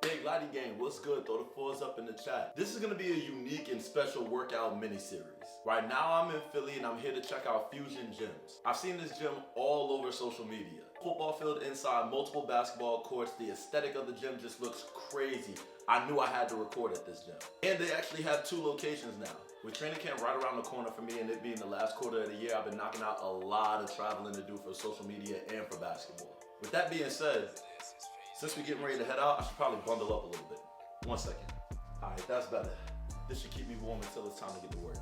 Big Lottie gang, what's good? Throw the fours up in the chat. This is gonna be a unique and special workout mini-series. Right now I'm in Philly and I'm here to check out Fusion GYMS. I've seen this gym all over social media. Football field inside, multiple basketball courts. The aesthetic of the gym just looks crazy. I knew I had to record at this gym. And they actually have 2 locations now. With training camp right around the corner for me and it being the last quarter of the year, I've been knocking out a lot of traveling to do for social media and for basketball. With that being said, since we're getting ready to head out, I should probably bundle up a little bit. 1 second. All right, that's better. This should keep me warm until it's time to get to work.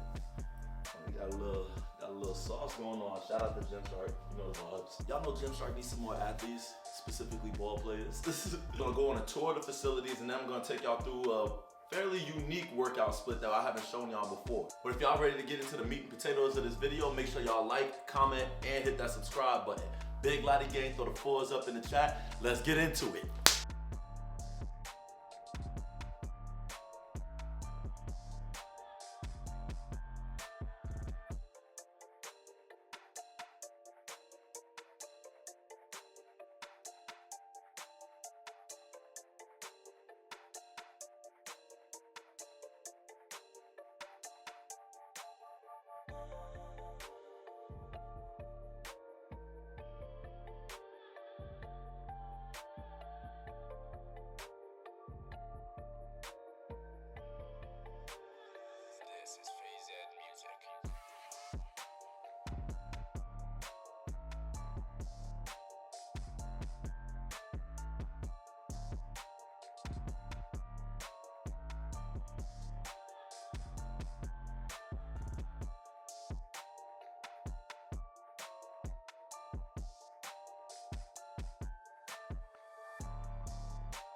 We got a little sauce going on. Shout out to GYMS. You know the vibes. Y'all know GYMS needs some more athletes, specifically ball players. I'm gonna go on a tour of the facilities and then I'm gonna take y'all through a fairly unique workout split that I haven't shown y'all before. But if y'all ready to get into the meat and potatoes of this video, make sure y'all like, comment, and hit that subscribe button. Big Lottie gang, throw the fours up in the chat. Let's get into it.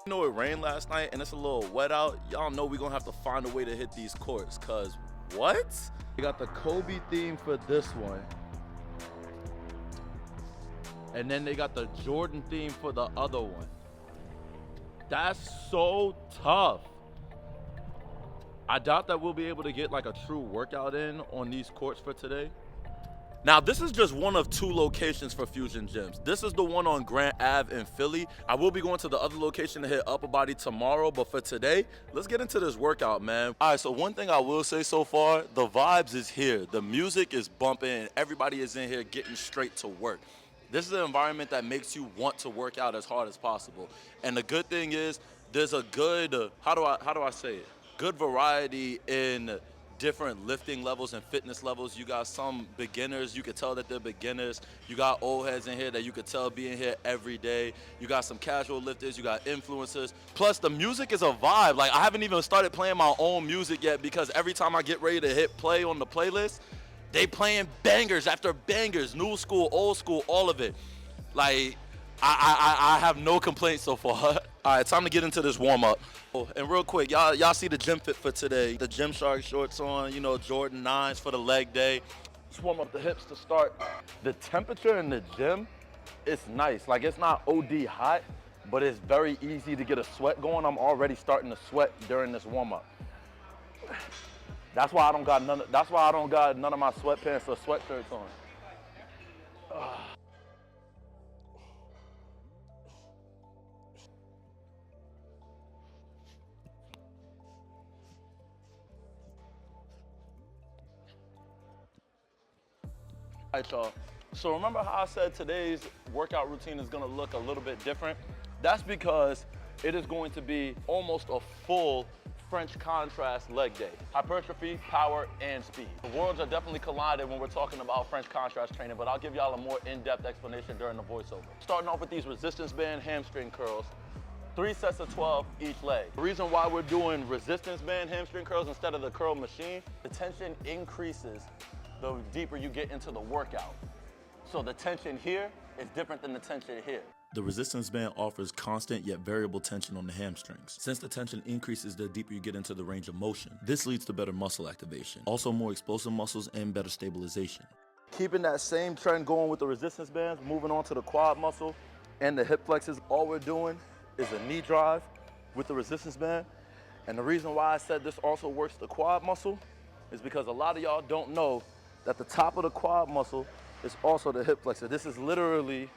You know, it rained last night and it's a little wet out. Y'all know we're gonna have to find a way to hit these courts, cause what? We got the Kobe theme for this one. And then they got the Jordan theme for the other one. That's so tough. I doubt that we'll be able to get like a true workout in on these courts for today. Now, this is just one of 2 locations for Fusion GYMS. This is the one on Grant Ave in Philly. I will be going to the other location to hit upper body tomorrow, but for today, let's get into this workout, man. All right, so one thing I will say so far, the vibes is here. The music is bumping and everybody is in here getting straight to work. This is an environment that makes you want to work out as hard as possible. And the good thing is, there's a good, how do I say it? Good variety in different lifting levels and fitness levels. You got some beginners, you could tell that they're beginners. You got old heads in here that you could tell being here every day. You got some casual lifters, you got influencers. Plus the music is a vibe. Like, I haven't even started playing my own music yet because every time I get ready to hit play on the playlist, they playing bangers after bangers, new school, old school, all of it. Like, I have no complaints so far. All right, time to get into this warm up. Oh, and real quick, y'all see the gym fit for today. The Gymshark shorts on, you know, Jordan 9s for the leg day. Just warm up the hips to start. The temperature in the gym is nice. Like, it's not OD hot, but it's very easy to get a sweat going. I'm already starting to sweat during this warm up. That's why I don't got none of my sweatpants or sweatshirts on. All right, y'all. So remember how I said today's workout routine is gonna look a little bit different? That's because it is going to be almost a full French contrast leg day. Hypertrophy, power, and speed. The worlds are definitely collided when we're talking about French contrast training, but I'll give y'all a more in-depth explanation during the voiceover. Starting off with these resistance band hamstring curls. 3 sets of 12 each leg. The reason why we're doing resistance band hamstring curls instead of the curl machine, the tension increases the deeper you get into the workout. So the tension here is different than the tension here. The resistance band offers constant yet variable tension on the hamstrings. Since the tension increases the deeper you get into the range of motion, this leads to better muscle activation, also more explosive muscles and better stabilization. Keeping that same trend going with the resistance bands, moving on to the quad muscle and the hip flexors, all we're doing is a knee drive with the resistance band. And the reason why I said this also works the quad muscle is because a lot of y'all don't know that the top of the quad muscle is also the hip flexor. This is literally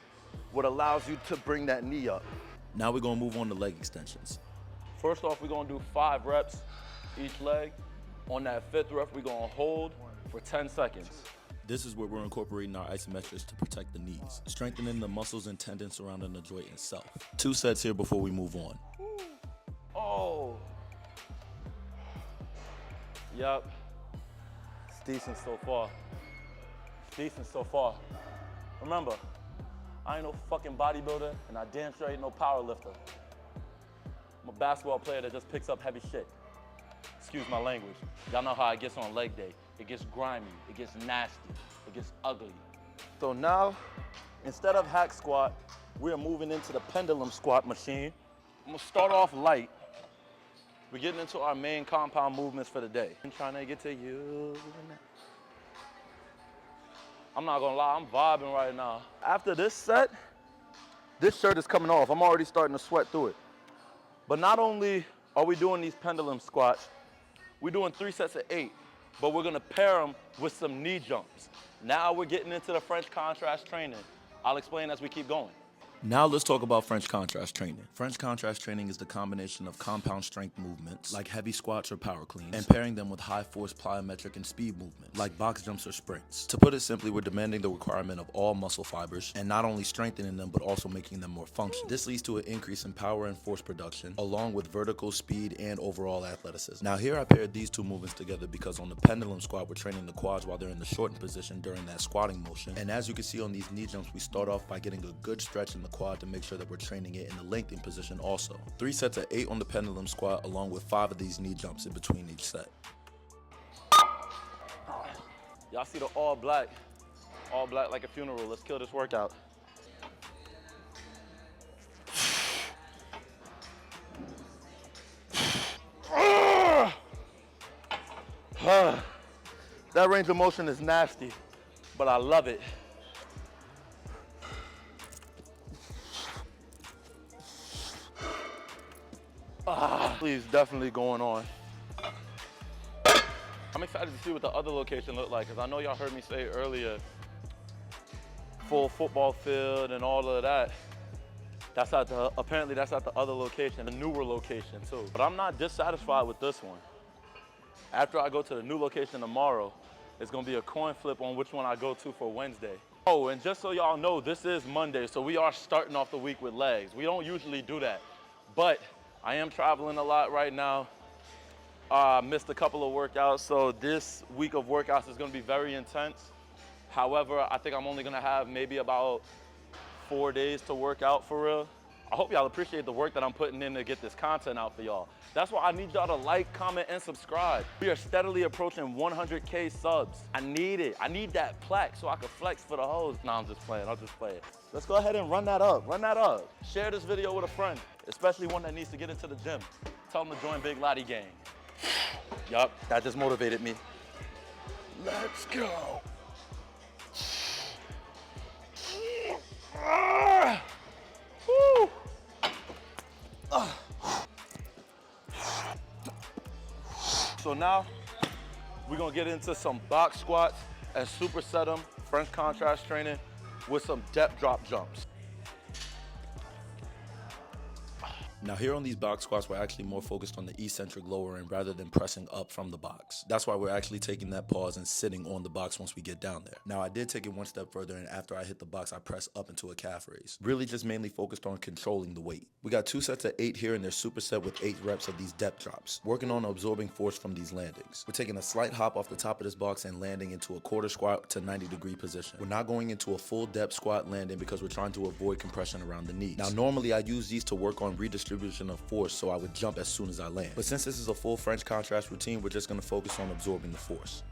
what allows you to bring that knee up. Now we're gonna move on to leg extensions. first off, we're gonna do 5 reps each leg. On that 5th rep, we're gonna hold for 10 seconds. This is where we're incorporating our isometrics to protect the knees, strengthening the muscles and tendons surrounding the joint itself. 2 sets here before we move on. Oh. Yep. It's decent so far. It's decent so far. Remember, I ain't no fucking bodybuilder, and I damn sure ain't no power lifter. I'm a basketball player that just picks up heavy shit. Excuse my language. Y'all know how it gets on leg day. It gets grimy, it gets nasty, it gets ugly. So now, instead of hack squat, we're moving into the pendulum squat machine. I'm gonna start off light. We're getting into our main compound movements for the day. I'm trying to get to you. I'm not gonna lie, I'm vibing right now. After this set, this shirt is coming off. I'm already starting to sweat through it. But not only are we doing these pendulum squats, we're doing 3 sets of 8, but we're gonna pair them with some knee jumps. Now we're getting into the French contrast training. I'll explain as we keep going. Now let's talk about French contrast training. French contrast training is the combination of compound strength movements, like heavy squats or power cleans, and pairing them with high force plyometric and speed movements, like box jumps or sprints. To put it simply, we're demanding the requirement of all muscle fibers, and not only strengthening them, but also making them more functional. This leads to an increase in power and force production, along with vertical speed and overall athleticism. Now here I paired these 2 movements together because on the pendulum squat, we're training the quads while they're in the shortened position during that squatting motion. And as you can see on these knee jumps, we start off by getting a good stretch in the quad to make sure that we're training it in the lengthening position also. 3 sets of 8 on the pendulum squat, along with 5 of these knee jumps in between each set. Y'all see the all black like a funeral. Let's kill this workout. That range of motion is nasty, but I love it. Please, definitely going on. I'm excited to see what the other location look like, because I know y'all heard me say earlier, full football field and all of that. Apparently that's at the other location, the newer location too. But I'm not dissatisfied with this one. After I go to the new location tomorrow, it's gonna be a coin flip on which one I go to for Wednesday. Oh, and just so y'all know, this is Monday, so we are starting off the week with legs. We don't usually do that, but I am traveling a lot right now. Missed a couple of workouts, so this week of workouts is gonna be very intense. However, I think I'm only gonna have maybe about 4 days to work out for real. I hope y'all appreciate the work that I'm putting in to get this content out for y'all. That's why I need y'all to like, comment, and subscribe. We are steadily approaching 100K subs. I need it. I need that plaque so I can flex for the hoes. Nah, I'm just playing, I'll just play it. Let's go ahead and run that up, run that up. Share this video with a friend, especially one that needs to get into the gym. Tell them to join Big Lotti Gang. Yup, that just motivated me. Let's go. Woo. So now we're gonna get into some box squats and superset them, French contrast training with some depth drop jumps. Now here on these box squats, we're actually more focused on the eccentric lower end rather than pressing up from the box. That's why we're actually taking that pause and sitting on the box once we get down there. Now I did take it one step further, and after I hit the box, I press up into a calf raise. Really just mainly focused on controlling the weight. We got 2 sets of 8 here, and they're superset with 8 reps of these depth drops, working on absorbing force from these landings. We're taking a slight hop off the top of this box and landing into a quarter squat to 90-degree position. We're not going into a full depth squat landing because we're trying to avoid compression around the knees. Now normally I use these to work on redistribution of force, so I would jump as soon as I land. But since this is a full French contrast routine, we're just going to focus on absorbing the force.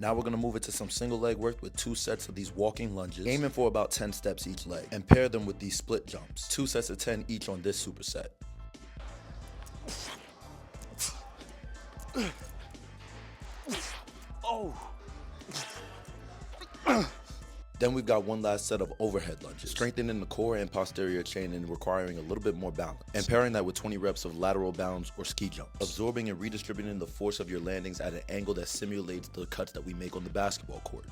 Now we're going to move it to some single leg work with 2 sets of these walking lunges, aiming for about 10 steps each leg, and pair them with these split jumps, 2 sets of 10 each on this superset. Oh. Then we've got one last set of overhead lunges, strengthening the core and posterior chain and requiring a little bit more balance, and pairing that with 20 reps of lateral bounds or ski jumps, absorbing and redistributing the force of your landings at an angle that simulates the cuts that we make on the basketball court.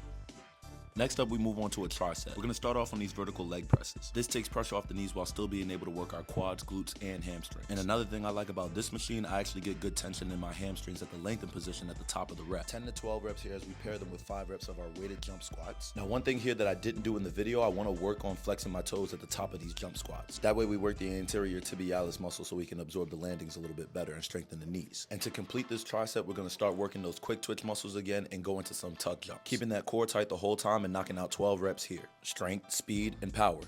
Next up, we move on to a tricep. We're gonna start off on these vertical leg presses. This takes pressure off the knees while still being able to work our quads, glutes, and hamstrings. And another thing I like about this machine, I actually get good tension in my hamstrings at the lengthen position at the top of the rep. 10 to 12 reps here as we pair them with 5 reps of our weighted jump squats. Now, one thing here that I didn't do in the video, I wanna work on flexing my toes at the top of these jump squats. That way we work the anterior tibialis muscle so we can absorb the landings a little bit better and strengthen the knees. And to complete this tricep, we're gonna start working those quick twitch muscles again and go into some tuck jumps, keeping that core tight the whole time and knocking out 12 reps here. Strength, speed, and power.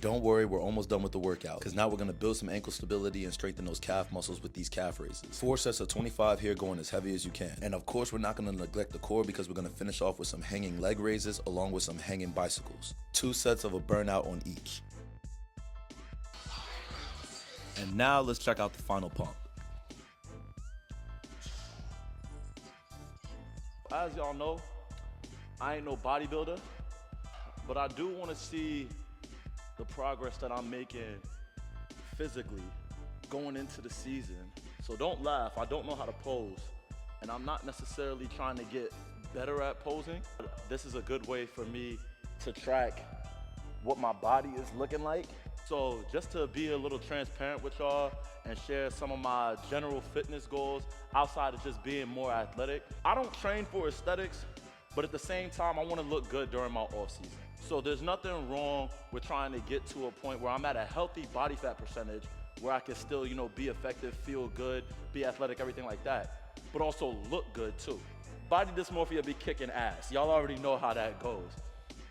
Don't worry, we're almost done with the workout, because now we're gonna build some ankle stability and strengthen those calf muscles with these calf raises. 4 sets of 25 here, going as heavy as you can. And of course, we're not gonna neglect the core because we're gonna finish off with some hanging leg raises along with some hanging bicycles. 2 sets of a burnout on each. And now let's check out the final pump. As y'all know, I ain't no bodybuilder, but I do want to see the progress that I'm making physically going into the season. So don't laugh, I don't know how to pose, and I'm not necessarily trying to get better at posing. This is a good way for me to track what my body is looking like. So just to be a little transparent with y'all and share some of my general fitness goals outside of just being more athletic. I don't train for aesthetics, but at the same time, I want to look good during my off season. So there's nothing wrong with trying to get to a point where I'm at a healthy body fat percentage where I can still, be effective, feel good, be athletic, everything like that, but also look good too. Body dysmorphia be kicking ass. Y'all already know how that goes.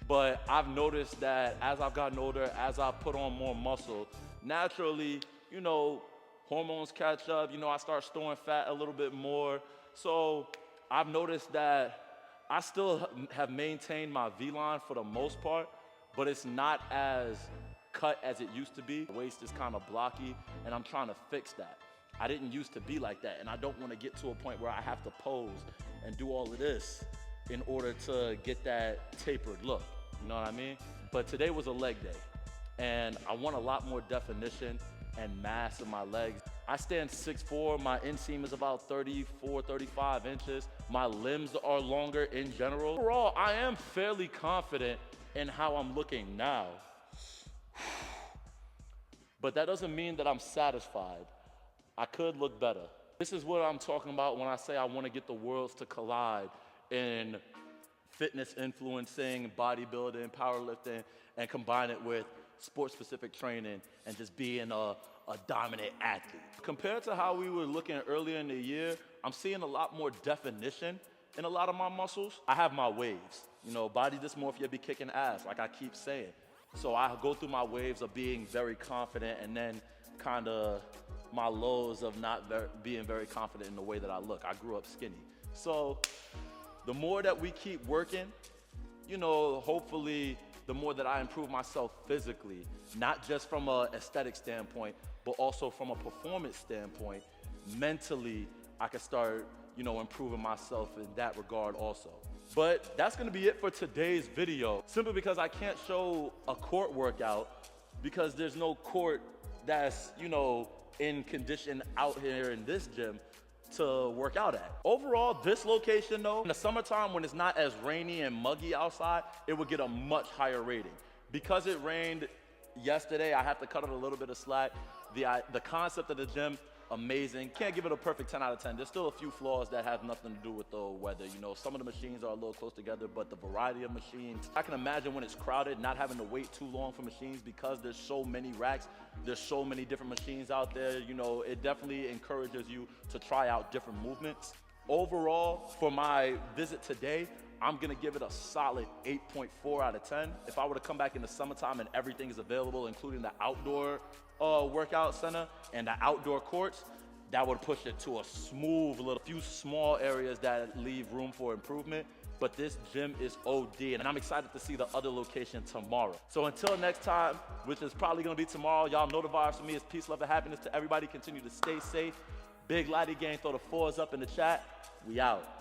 But I've noticed that as I've gotten older, as I put on more muscle, naturally, hormones catch up, I start storing fat a little bit more. So I've noticed that I still have maintained my V-line for the most part, but it's not as cut as it used to be. The waist is kind of blocky, and I'm trying to fix that. I didn't used to be like that, and I don't want to get to a point where I have to pose and do all of this in order to get that tapered look. You know what I mean? But today was a leg day, and I want a lot more definition and mass in my legs. I stand 6'4", my inseam is about 34, 35 inches. My limbs are longer in general. Overall, I am fairly confident in how I'm looking now. But that doesn't mean that I'm satisfied. I could look better. This is what I'm talking about when I say I want to get the worlds to collide in fitness influencing, bodybuilding, powerlifting, and combine it with sport-specific training and just being a dominant athlete. Compared to how we were looking earlier in the year, I'm seeing a lot more definition in a lot of my muscles. I have my waves. Body dysmorphia be kicking ass, like I keep saying. So I go through my waves of being very confident and then kind of my lows of not being very confident in the way that I look. I grew up skinny. So the more that we keep working, hopefully the more that I improve myself physically, not just from an aesthetic standpoint, but also from a performance standpoint. Mentally, I can start, improving myself in that regard also. But that's gonna be it for today's video, simply because I can't show a court workout because there's no court that's, in condition out here in this gym to work out at. Overall, this location though, in the summertime when it's not as rainy and muggy outside, it would get a much higher rating. Because it rained yesterday, I have to cut it a little bit of slack. The concept of the gym, amazing. Can't give it a perfect 10 out of 10. There's still a few flaws that have nothing to do with the weather. Some of the machines are a little close together, but the variety of machines, I can imagine when it's crowded, not having to wait too long for machines because there's so many racks, there's so many different machines out there. It definitely encourages you to try out different movements. Overall, for my visit today, I'm gonna give it a solid 8.4 out of 10. If I were to come back in the summertime and everything is available, including the outdoor workout center and the outdoor courts, that would push it to a smooth little few small areas that leave room for improvement. But this gym is OD, and I'm excited to see the other location tomorrow. So until next time, which is probably gonna be tomorrow, y'all know the vibes for me. It's peace, love, and happiness to everybody. Continue to stay safe, Big Lottie gang, throw the 4s up in the chat. We out.